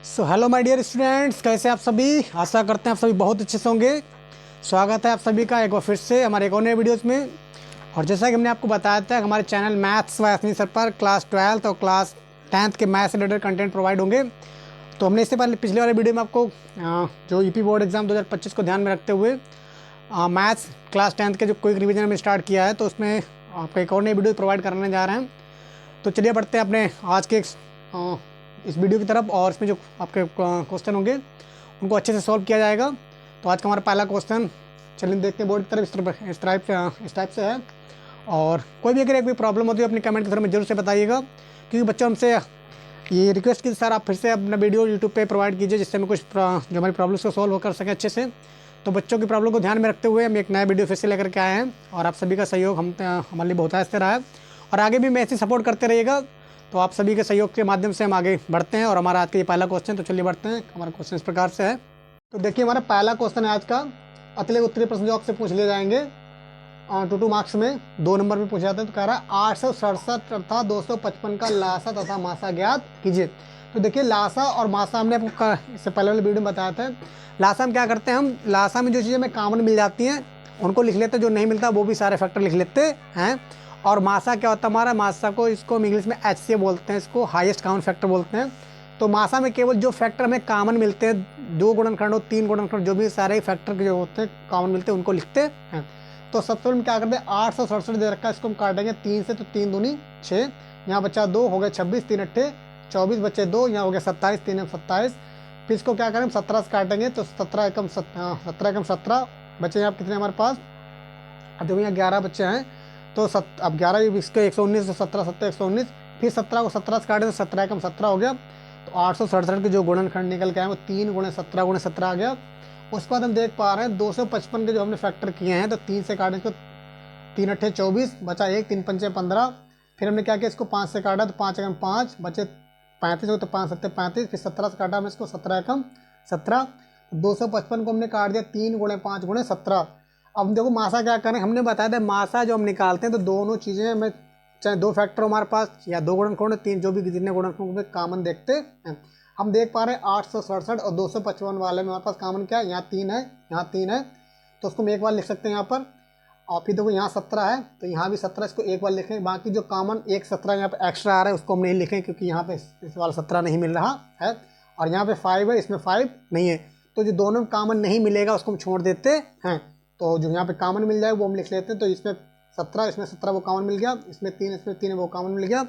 So hello my dear students, कैसे आप सभी। आशा करते हैं आप सभी बहुत अच्छे से होंगे। स्वागत है आप सभी का एक बार फिर से हमारे एक और नए वीडियोज़ में। और जैसा कि हमने आपको बताया था हमारे चैनल मैथ्स वायसनी सर पर क्लास 12th और क्लास 10th के मैथ्स से रिलेटेड कंटेंट प्रोवाइड होंगे। तो हमने इससे पहले पिछले वाले वीडियो में आपको जो यूपी बोर्ड एग्जाम 2025 को ध्यान में रखते हुए मैथ्स क्लास 10th के जो क्विक रिवीजन हमने स्टार्ट किया है, तो उसमें आपको एक और नई वीडियो प्रोवाइड करने जा रहे हैं। तो चलिए बढ़ते हैं अपने आज के इस वीडियो की तरफ, और इसमें जो आपके क्वेश्चन होंगे उनको अच्छे से सॉल्व किया जाएगा। तो आज का हमारा पहला क्वेश्चन चलिए देखते हैं बोर्ड की तरफ। इस टाइप से है। और कोई भी अगर प्रॉब्लम होती है अपनी कमेंट के थ्रू में जरूर से बताइएगा, क्योंकि बच्चों हमसे ये रिक्वेस्ट की सर आप फिर से अपना वीडियो यूट्यूब पे प्रोवाइड कीजिए, जिससे हमें कुछ जो हमारी प्रॉब्लम्स को सॉल्व कर सकें अच्छे से। तो बच्चों की प्रॉब्लम को ध्यान में रखते हुए हम एक नया वीडियो फिर से लेकर के आए हैं, और आप सभी का सहयोग हमारे लिए बहुत ऐसे रहा है, और आगे भी मैं ऐसे सपोर्ट करते रहिएगा। तो आप सभी के सहयोग के माध्यम से हम आगे बढ़ते हैं। और हमारा आज का ये पहला क्वेश्चन, तो चलिए बढ़ते हैं। हमारा क्वेश्चन इस प्रकार से है। तो देखिए हमारा पहला क्वेश्चन है आज का, अतले उत्तरी प्रश्न जो आपसे पूछ लिए जाएंगे 2 मार्क्स में 2 नंबर में पूछा जाता है। तो कह रहा है 867 तथा 255 का लासा तथा मासा ज्ञात कीजिए। तो देखिए लासा और मासा हमने आपको इससे पहले वाले वीडियो में बताया था। लासा में क्या करते हैं, हम लासा में जो चीज़ें हमें कॉमन मिल जाती हैं उनको लिख लेते हैं, जो नहीं मिलता वो भी सारे फैक्टर लिख लेते हैं। और मासा क्या होता है हमारा, मासा को इसको इंग्लिश में HCF बोलते हैं, इसको हाईएस्ट कॉमन फैक्टर बोलते हैं। तो मासा में केवल जो फैक्टर हमें कॉमन मिलते हैं, 2 गुणनखंड और 3 गुणनखंड, जो भी सारे फैक्टर जो होते हैं कॉमन मिलते हैं उनको लिखते हैं। तो सबसे पहले हम क्या करते हैं, 867 दे रखा है, इसको हम काटेंगे 3 से, तो 3 दूनी 6, यहाँ बचा 2, हो गए 26, 3 अट्ठे 24, बचे 2, यहाँ हो गया 27, 3 27। फिर इसको क्या करें, 17 से काटेंगे, तो 17 एकम 17 बचे यहाँ कितने हमारे पास। अब देखो यहाँ 11 बच्चे हैं, तो अब 11 इसके 119, तो 17 7 119। फिर 17 को 17 से काटे तो 17 एकम 17 हो गया। तो 867 के जो गुणनखंड निकल के आए वो 3 × 17 × 17 आ गया। उसके बाद हम देख पा रहे हैं 255 के जो हमने फैक्टर किए हैं, तो 3 से काटे इसको, 3 अट्ठे 24, बचा 1, 3 पंचे 15। फिर हमने क्या किया, इसको 5 से काटा, तो 5 एकम 5, बचे 35 हो, तो 5 7 35। फिर 17 से काटा हमने इसको, 17 एकम 17। 255 को हमने काट दिया 3 × 5 × 17। अब देखो मासा क्या करें, हमने बताया था मासा जो हम निकालते हैं तो दोनों चीज़ें हमें, चाहे 2 फैक्टर हमारे पास या 2 गुणनखंड 3, जो भी जितने गुणनखंड में कॉमन देखते हैं। हम देख पा रहे हैं 867 और 255 वाले में हमारे पास कॉमन क्या है, यहाँ 3 है, यहाँ 3 है, तो उसको हम एक बार लिख सकते हैं यहाँ पर। और फिर देखो यहाँ 17 है, तो यहाँ भी 17, इसको एक बार लिखें। बाकी जो कॉमन 17 यहाँ पे एक्स्ट्रा आ रहा है उसको हम नहीं लिखें, क्योंकि यहाँ पे इस वाला 17 नहीं मिल रहा है। और यहाँ पे 5 है, इसमें 5 नहीं है, तो जो दोनों में कॉमन नहीं मिलेगा उसको हम छोड़ देते हैं। तो जो यहाँ पे कॉमन मिल जाए वो हम लिख लेते हैं। तो इसमें 17, इसमें 17 वो कॉमन मिल गया, इसमें 3, इसमें 3 वो कॉमन मिल गया।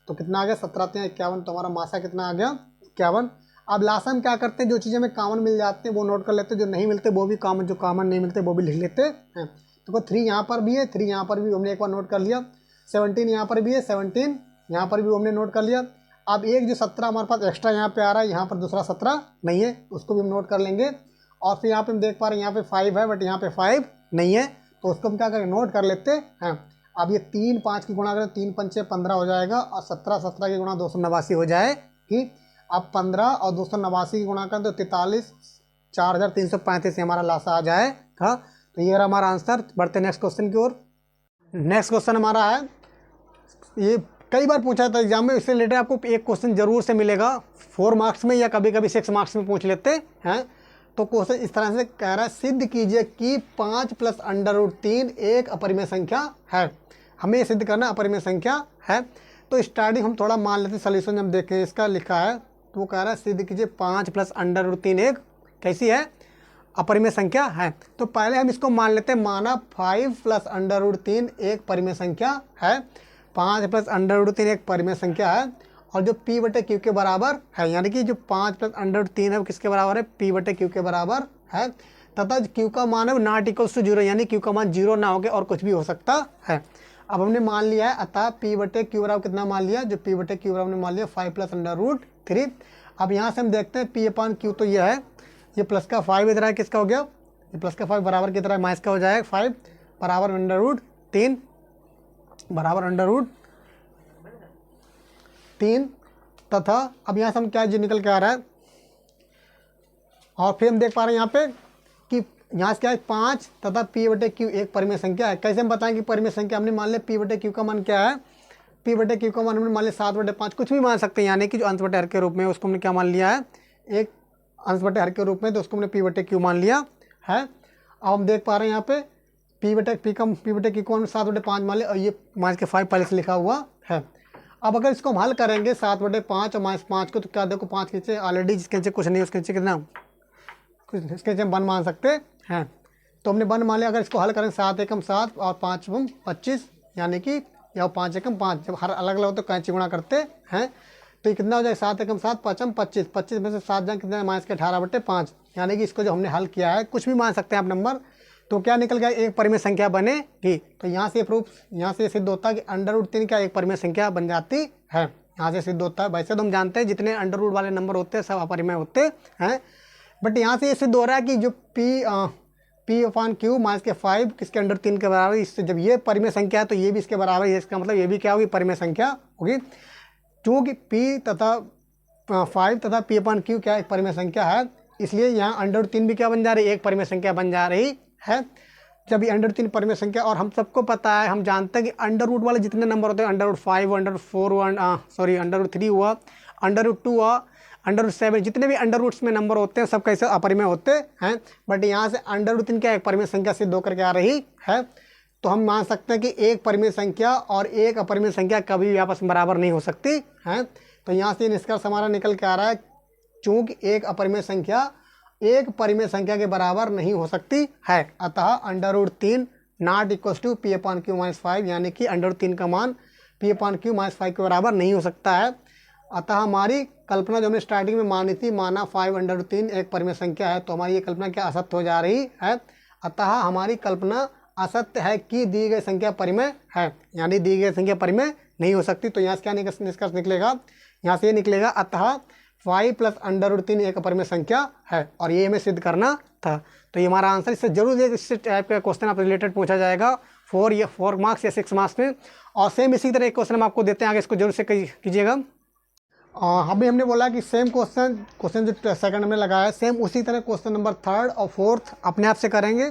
तो कितना आ गया, 17 3 51। तो हमारा मासा कितना आ गया, 51। अब लासा में क्या करते हैं, जो चीज़ें हमें कॉमन मिल जाते हैं वो नोट कर लेते हैं, जो नहीं मिलते वो भी कॉमन, जो कॉमन नहीं मिलते वो भी लिख लेते हैं। तो 3 यहाँ पर भी है, 3 यहाँ पर भी हमने एक बार नोट कर लिया। 17 यहाँ पर भी है, 17 यहाँ पर भी हमने नोट कर लिया। अब एक जो 17 हमारे पास एक्स्ट्रा यहाँ पे आ रहा है, यहाँ पर दूसरा 17 नहीं है, उसको भी हम नोट कर लेंगे। और फिर यहाँ पे हम देख पा रहे हैं यहाँ पे 5 है, बट यहाँ पे 5 नहीं है, तो उसको हम क्या करें, नोट कर लेते हैं। अब ये 3 5 की गुणा करें, 3 पंचे 15 हो जाएगा, और 17 17 की गुणा 289 हो जाएगी। अब 15 और 289 की गुणा करें तो 43, 4335 हमारा लासा आ जाएगा। तो ये रहा हमारा आंसर। बढ़ते नेक्स्ट क्वेश्चन की ओर। नेक्स्ट क्वेश्चन हमारा है, ये कई बार पूछा था एग्जाम में, इससे रिलेटेड आपको एक क्वेश्चन जरूर से मिलेगा 4 मार्क्स में, या कभी कभी 6 मार्क्स में पूछ लेते हैं। तो क्वेश्चन इस तरह से कह रहा है, सिद्ध कीजिए कि 5 + √3 एक अपरिमेय संख्या है। हमें सिद्ध करना अपरिमेय संख्या है। तो स्टार्टिंग हम थोड़ा मान लेते हैं, सोल्यूशन जब देखें इसका लिखा है, तो वो कह रहा है सिद्ध कीजिए 5 + √3 एक कैसी है, अपरिमेय संख्या है। तो पहले हम इसको मान लेते हैं, माना 5 + √3 एक परिमेय संख्या है। 5 + √3 एक परिमेय संख्या है, और जो P/Q के बराबर है, यानी कि जो 5 + √3 है वो किसके बराबर है, P/Q के बराबर है। तथा Q का मान है नॉट इक्वल्स टू 0, यानी Q का मान 0 ना होकर और कुछ भी हो सकता है। अब हमने मान लिया है, अतः P/Q बराबर कितना मान लिया, जो P/Q बराबर हमने मान लिया 5 + √3। अब यहाँ से हम देखते हैं P/Q, तो यह है, ये प्लस का 5 इधर है, किसका हो गया, ये प्लस का 5 बराबर की तरह माइनस का हो जाएगा, 5 बराबर √3 बराबर √3। तथा अब यहाँ से हम क्या जो निकल के आ रहा है, और फिर हम देख पा रहे हैं यहाँ पे कि यहाँ से क्या है 5 तथा P/Q एक परिमेय संख्या है। कैसे हम बताएं कि परिमेय संख्या, हमने मान लिया P/Q का मान क्या है, P/Q का मान हमने मान लिया 7/5, कुछ भी मान सकते हैं, यानी कि जो अंश बटे हर के रूप में उसको हमने क्या मान लिया है, एक अंश बटे हर के रूप में, तो उसको हमने पी बटे क्यू मान लिया है। अब हम देख पा रहे हैं यहाँ पे पी बटे क्यू को हमने 7/5 मान लिया और ये -5 पहले से लिखा हुआ है। अब अगर इसको हम हल करेंगे 7/5 और -5 को, तो क्या देखो 5 के नीचे ऑलरेडी जिसके नीचे कुछ नहीं उसके नीचे कितना, कुछ इसके नीचे हम 1 मान सकते हैं। तो हमने 1 मान लिया। अगर इसको हल करें 7 एकम 7 और 5 25, यानी कि या 5 एकम 5, जब हर अलग अलग हो तो कैंची गुणा करते हैं, तो ये कितना हो जाएगा 7 एकम 7 5 25, 25 में से 7 जाए कितना -18/5, यानी कि इसको जो हमने हल किया है, कुछ भी मान सकते हैं आप नंबर, तो क्या निकल गया एक परिमेय संख्या बनेगी। तो यहाँ से प्रूफ, यहाँ से सिद्ध होता है कि √3 क्या एक परिमेय संख्या बन जाती है। यहाँ से सिद्ध होता है। वैसे तो हम जानते हैं जितने अंडर वाले नंबर होते हैं सब अपरिमेय होते हैं, बट यहाँ से ये सिद्ध हो रहा है कि जो P/Q -5 किसके √3 के बराबर, इससे जब ये परिमेय संख्या है तो ये भी इसके बराबर है। इसका मतलब ये भी क्या होगी, परिमेय संख्या होगी। चूँकि P तथा 5 तथा P/Q क्या एक परिमेय संख्या है, इसलिए यहाँ √3 भी क्या बन जा रही है, एक परिमेय संख्या बन जा रही है। जब ये √3 परिमेय संख्या, और हम सबको पता है, हम जानते हैं कि अंडर वाले जितने नंबर होते हैं, √5 √4 √3 हुआ, √2 हुआ, √7, जितने भी अंडर रूट्स में नंबर होते हैं सब कैसे अपरिमेय होते हैं। बट यहाँ से √3 क्या एक परिमेय संख्या सिद्ध होकर के आ रही है। तो हम मान सकते हैं कि एक परिमेय संख्या और एक अपरिमेय संख्या कभी भी आपस में बराबर नहीं हो सकती है। तो यहाँ से निष्कर्ष हमारा निकल के आ रहा है, चूँकि एक अपरिमेय संख्या एक परिमेय संख्या के बराबर नहीं हो सकती है, अतः √3 नॉट इक्वल टू P/Q -5, यानी कि √3 का मान P/Q -5 के बराबर नहीं हो सकता है। अतः हमारी कल्पना जो हमने स्टार्टिंग में मानी थी, माना 5/3 एक परिमेय संख्या है, तो हमारी ये कल्पना क्या असत्य हो जा रही है। अतः हमारी कल्पना असत्य है कि दी गई संख्या परिमेय है, यानी दी गई संख्या परिमेय नहीं हो सकती। तो यहाँ से क्या निष्कर्ष निकलेगा, यहाँ से ये निकलेगा अतः 5 + √3 एक अपरिमेय संख्या है, और ये हमें सिद्ध करना था। तो ये हमारा आंसर। इससे जरूर इस टाइप का क्वेश्चन आप रिलेटेड पूछा जाएगा 4 मार्क्स या 6 मार्क्स में, और सेम इसी तरह एक क्वेश्चन हम आपको देते हैं आगे, इसको जरूर से कीजिएगा। अभी हमने बोला कि सेम क्वेश्चन जो सेकंड में लगाया है, सेम उसी तरह क्वेश्चन नंबर 3rd और 4th अपने आप से करेंगे।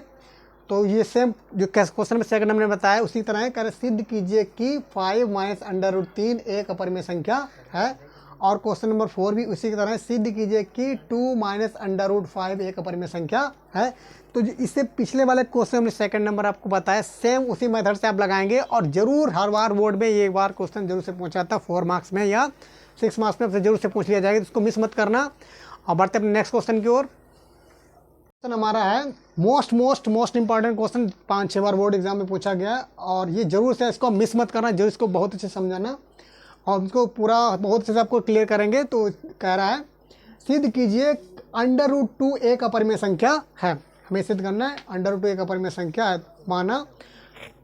तो ये सेम जो क्वेश्चन में सेकंड हमने बताया उसी तरह है। कर सिद्ध कीजिए कि 5 - √3 एक अपरिमेय संख्या है, और क्वेश्चन नंबर 4 भी उसी की तरह है, सिद्ध कीजिए कि 2 - √5 एक अपरिमेय संख्या है। तो इससे पिछले वाले क्वेश्चन में सेकंड नंबर आपको बताया, सेम उसी मेथड से आप लगाएंगे, और जरूर हर बार बोर्ड में ये बार क्वेश्चन जरूर से पूछा जाता है 4 मार्क्स में या 6 मार्क्स में, आपसे जरूर से पूछ लिया जाएगा, तो इसको मिस मत करना। और बढ़ते अपने नेक्स्ट क्वेश्चन की ओर। क्वेश्चन हमारा है मोस्ट इंपॉर्टेंट क्वेश्चन, 5-6 बार बोर्ड एग्जाम में पूछा गया, और ये जरूर से इसको मिस मत करना, जरूर इसको बहुत अच्छे समझाना, और उसको पूरा बहुत अच्छे से आपको क्लियर करेंगे। तो कह रहा है सिद्ध कीजिए √2 एक अपरिमेय संख्या है, हमें सिद्ध करना है √2 एक अपरिमेय संख्या है। माना,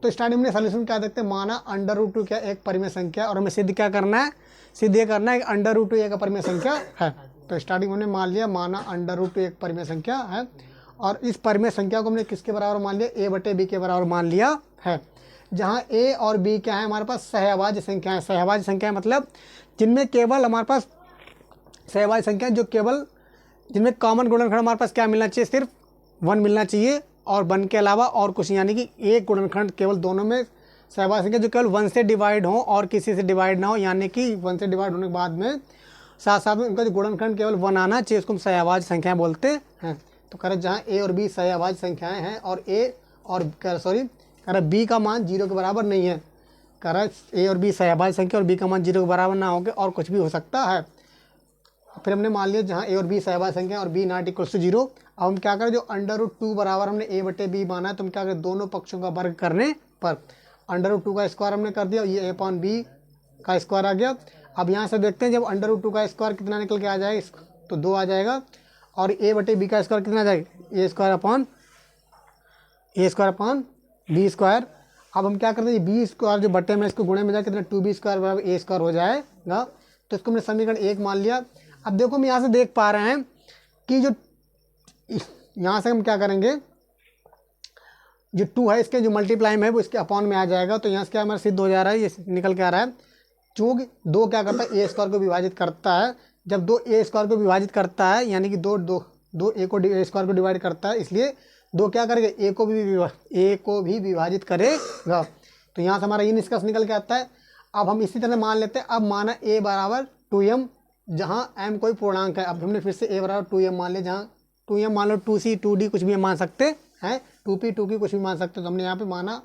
तो स्टार्टिंग में सॉल्यूशन क्या देखते हैं, माना √2 क्या एक परिमेय संख्या, और हमें सिद्ध क्या करना है, सिद्ध ये करना है कि √2 एक अपरिमेय संख्या है। तो स्टार्टिंग में हमने मान लिया, माना √2 एक परिमेय संख्या है, और इस परिमेय संख्या को हमने किसके बराबर मान लिया, A/B के बराबर मान लिया है। जहाँ A और B क्या है, हमारे पास सहभाज्य संख्या है। सहभाज्य संख्या मतलब जिनमें केवल हमारे पास सहभाज्य संख्या जो केवल जिनमें कॉमन गुणनखंड हमारे पास क्या मिलना चाहिए, सिर्फ 1 मिलना चाहिए, और 1 के अलावा और कुछ, यानी कि एक गुणनखंड केवल दोनों में सहभाज्य संख्या जो केवल 1 से डिवाइड हो और किसी से डिवाइड ना हो, यानी कि 1 से डिवाइड होने के बाद में साथ साथ में उनका जो गुणनखंड केवल 1 आना चाहिए, उसको हम सहभाज्य संख्या बोलते हैं। तो कह रहे जहाँ A और B सहभाज्य संख्याएँ हैं, और कह रहा B का मान 0 के बराबर नहीं है, कह रहा A और B सहभाज्य संख्या और B का मान 0 के बराबर ना होगा, और कुछ भी हो सकता है। फिर हमने मान लिया जहाँ A और B सहभाज्य संख्या और B नॉट इक्वल टू 0। अब हम क्या करें, जो √2 बराबर हमने A/B माना है, तो हम क्या करें, दोनों पक्षों का वर्ग करने पर √2 का स्क्वायर हमने कर दिया, ये A/B का स्क्वायर आ गया। अब यहाँ से देखते हैं जब √2 का स्क्वायर कितना निकल के आ जाएगा, तो 2 आ जाएगा, और A/B का स्क्वायर कितना आ जाएगा, A² अब हम क्या करते हैं, B² जो बटे में इसको गुणे में जाए कितना 2B² बराबर A² हो जाएगा। तो इसको हमने समीकरण 1 मान लिया। अब देखो हम यहाँ से देख पा रहे हैं कि जो यहाँ से हम क्या करेंगे, जो 2 है इसके जो मल्टीप्लाई में है वो इसके अपॉन में आ जाएगा। तो यहाँ से क्या हमारा सिद्ध हो जा रहा है, ये निकल के आ रहा है, चूँकि 2 क्या करता है, A² को विभाजित करता है। जब 2 A² को विभाजित करता है, यानी कि 2 A को डिवाइड करता है, इसलिए 2 क्या करेगा, A को भी विभाजित करेगा। तो यहाँ से हमारा ये निष्कर्ष निकल के आता है। अब हम इसी तरह मान लेते हैं, अब माना A बराबर 2m जहाँ m कोई पूर्णांक है। अब हमने फिर से a बराबर 2m मान लिया, जहाँ 2m मान लो 2c 2d कुछ भी मान सकते हैं, 2p 2q कुछ भी मान सकते हो। तो हमने यहाँ पे माना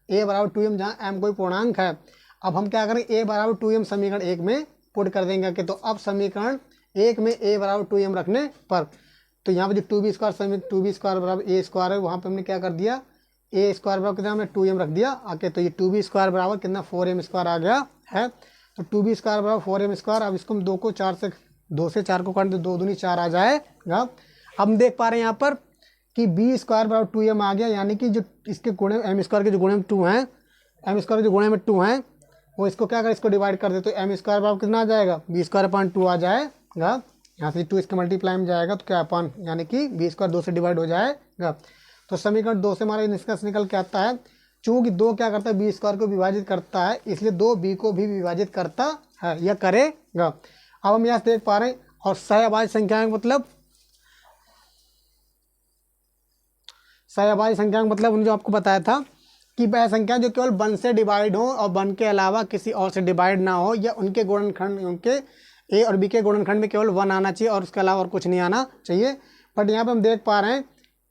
a बराबर 2m जहाँ m कोई पूर्णांक है। अब हम क्या करें, a बराबर 2m समीकरण 1 में पुट कर देंगे कि तो अब समीकरण 1 में a बराबर 2m रखने पर तो यहाँ पे जो 2b स्क्वायर बराबर a स्क्वायर है, वहाँ पे हमने क्या कर दिया, a स्क्वायर बराबर कितना हमने 2m रख दिया आके। तो ये 2b स्क्वायर बराबर कितना 4m स्क्वायर आ गया है। तो 2b स्क्वायर बराबर 4m स्क्वायर। अब इसको हम 2 से 4 को काट दो, 2 दूनी 4 आ जाएगा। अब हम देख पा रहे हैं यहाँ पर कि b स्क्वायर बराबर 2m आ गया, यानी कि जो इसके गुणे m स्क्वायर के जो गुणे में 2 हैं, m स्क्वायर के जो गुणे में 2 हैं वो इसको क्या करें, इसको डिवाइड कर दे तो m स्क्वायर बराबर कितना आ जाएगा, b स्क्वायर अपॉन 2 आ जाएगा। यहाँ से 2 इसके मल्टीप्लाई में जाएगा तो क्या अपॉन, यानी कि b स्क्वायर 2 से डिवाइड हो जाएगा। तो समीकरण 2 से हमारा निष्कर्ष निकल के आता है, चूँकि 2 क्या करता है, b स्क्वायर को विभाजित करता है, इसलिए 2 b को भी विभाजित करता है, यह करेगा। अब हम यहाँ से देख पा रहे हैं, और सहअभाज्य संख्या का मतलब, सहअभाज्य संख्या का मतलब जो आपको बताया था कि वह संख्या जो केवल 1 से डिवाइड हो और 1 के अलावा किसी और से डिवाइड ना हो, या उनके गुणनखंड, उनके a और b के गुणनखंड में केवल 1 आना चाहिए और उसके अलावा और कुछ नहीं आना चाहिए। बट यहाँ पे हम देख पा रहे हैं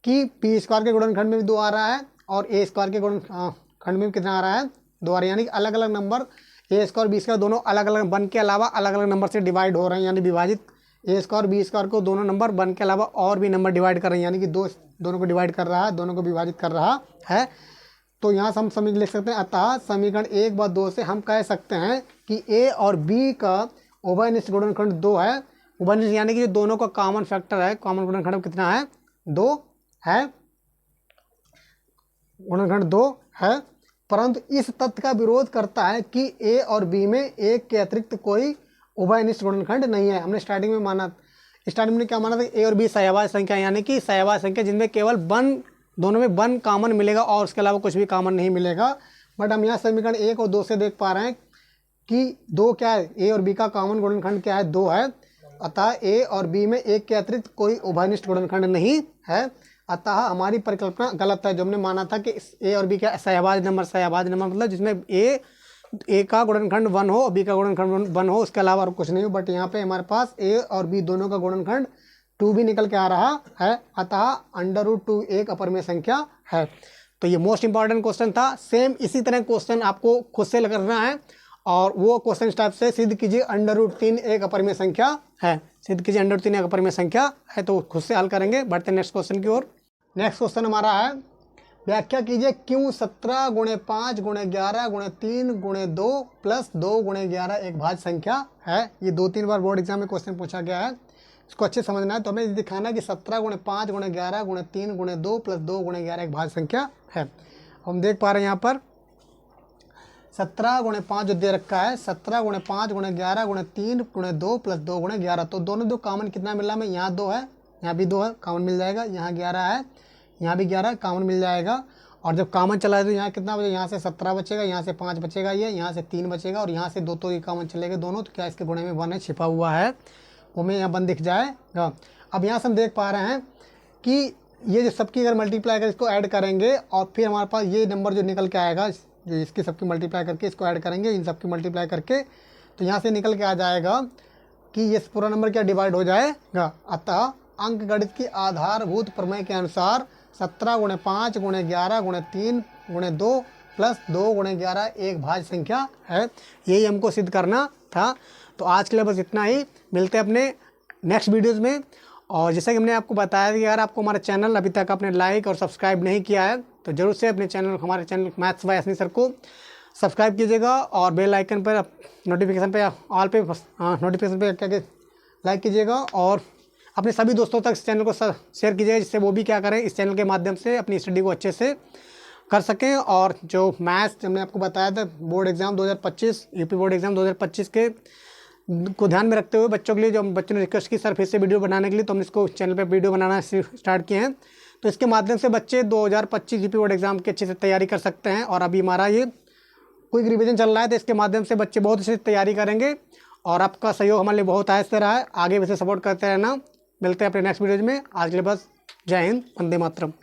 कि p स्क्वायर के गुणनखंड में भी 2 आ रहा है और a स्क्वायर के गुणनखंड में भी कितना आ रहा है, 2 आ रहा है। यानी कि अलग अलग number a square b square दोनों अलग अलग 1 के अलावा अलग अलग नंबर से डिवाइड हो रहे हैं, यानी विभाजित a स्क्वायर b स्क्वायर को दोनों नंबर 1 के अलावा और भी नंबर डिवाइड कर रहे हैं, यानी कि दोनों को डिवाइड कर रहा है, दोनों को विभाजित कर रहा है। तो यहाँ से हम समीकरण लिख सकते हैं, अतः समीकरण 1 व 2 से हम कह सकते हैं कि a और b का उभयनिष्ठ गुणनखंड 2 है। उभयनिष्ठ यानी कि जो दोनों का कॉमन फैक्टर है, कॉमन गुणनखंड कितना है, 2 है, गुणनखंड 2 है। परंतु इस तथ्य का विरोध करता है कि a और b में एक के अतिरिक्त कोई उभयनिष्ठ गुणनखंड नहीं है। हमने स्टार्टिंग में क्या माना था, a और b सहअभाज्य संख्या, यानी कि सहअभाज्य संख्या जिनमें केवल 1, दोनों में 1 कॉमन मिलेगा और उसके अलावा कुछ भी कॉमन नहीं मिलेगा। बट हम यहाँ समीकरण 1 और 2 से देख पा रहे हैं कि 2 क्या है, a और b का कॉमन गुणनखंड क्या है, 2 है। अतः a और b में एक के अतिरिक्त कोई उभयनिष्ठ गुणनखंड नहीं है। अतः हमारी परिकल्पना गलत है, जो हमने माना था कि a और b का सहअभाज्य नंबर मतलब जिसमें a का गुणनखंड 1 हो और b का गुणनखंड 1 हो, उसके अलावा और कुछ नहीं हो। बट यहाँ पे हमारे पास a और b दोनों का गुणनखंड 2 भी निकल के आ रहा है। अतः √2 एक अपरिमेय संख्या है। तो ये मोस्ट इंपॉर्टेंट क्वेश्चन था। सेम इसी तरह क्वेश्चन आपको खुद से करना है, और वो क्वेश्चन इस टाइप से सिद्ध कीजिए √3 एक अपरिमेय संख्या है, सिद्ध कीजिए √3 एक अपरिमेय संख्या है। तो खुद से हल करेंगे। बढ़ते हैं नेक्स्ट क्वेश्चन की ओर। नेक्स्ट क्वेश्चन हमारा है, व्याख्या कीजिए क्यों 17 × 5 × 11 × 3 × 2 + 2 × 11 एक भाज्य संख्या है। ये 2-3 बार बोर्ड एग्जाम में क्वेश्चन पूछा गया है, इसको अच्छे समझना है। तो हमें दिखाना है कि 17 × 5 × 11 × 3 × 2 + 2 × 11 एक भाज्य संख्या है। हम देख पा रहे हैं यहाँ पर 17 × 5 जो दे रखा है, 17 × 5 × 11 × 3 × 2 + 2 × 11। तो दोनों दो कॉमन कितना मिल रहा है, यहाँ 2 है, यहाँ भी 2 है, कॉमन मिल जाएगा। यहाँ 11 है, यहाँ भी 11 कॉमन मिल जाएगा। और जब कॉमन चला है तो यहाँ कितना बचेगा, यहाँ से 17 बचेगा, यहाँ से 5 बचेगा, ये यहाँ से 3 बचेगा, और यहाँ से 2 तो ये कॉमन चलेगा दोनों। तो क्या इसके गुणे में 1 है, छिपा हुआ है, वो हमें यहाँ 1 दिख जाएगा। अब यहाँ से हम देख पा रहे हैं कि ये जो सबकी अगर मल्टीप्लाई कर इसको ऐड करेंगे, और फिर हमारे पास ये नंबर जो निकल के आएगा, जो इसकी सबकी मल्टीप्लाई करके इसको ऐड करेंगे, इन सबकी मल्टीप्लाई करके, तो यहाँ से निकल के आ जाएगा कि ये पूरा नंबर क्या डिवाइड हो जाएगा। अतः अंकगणित की आधारभूत प्रमेय के अनुसार 17 × 5 × 11 × 3 × 2 + 2 × 11 एक भाज्य संख्या है। यही हमको सिद्ध करना था। तो आज के लिए बस इतना ही, मिलते हैं अपने नेक्स्ट वीडियोज़ में। और जैसा कि हमने आपको बताया कि अगर आपको हमारा चैनल अभी तक आपने लाइक और सब्सक्राइब नहीं किया है, तो जरूर से अपने चैनल, हमारे channel maths by Yasmin sir को सब्सक्राइब कीजिएगा, और बेल आइकन पर नोटिफिकेशन पे ऑल पे नोटिफिकेशन पे क्या लाइक कीजिएगा, और अपने सभी दोस्तों तक इस चैनल को शेयर कीजिएगा, जिससे वो भी क्या करें, इस चैनल के माध्यम से अपनी स्टडी को अच्छे से कर सकें। और जो मैथ्स हमने आपको बताया था board exam 2025, UP board exam 2025 के को ध्यान में रखते हुए बच्चों के लिए, जो बच्चों ने रिक्वेस्ट की सर फिर से वीडियो बनाने के लिए, तो हम इसको चैनल पे वीडियो बनाना स्टार्ट किए हैं। तो इसके माध्यम से बच्चे 2025 यूपी बोर्ड एग्ज़ाम की अच्छे से तैयारी कर सकते हैं। और अभी हमारा ये क्विक रिवीजन चल रहा है, तो इसके माध्यम से बच्चे बहुत अच्छे से तैयारी करेंगे, और आपका सहयोग हमारे लिए बहुत आहिस्ते रहा है, आगे भी से सपोर्ट करते रहना। मिलते हैं अपने नेक्स्ट वीडियोज में। आज के लिए बस, जय हिंद, वंदे मातरम।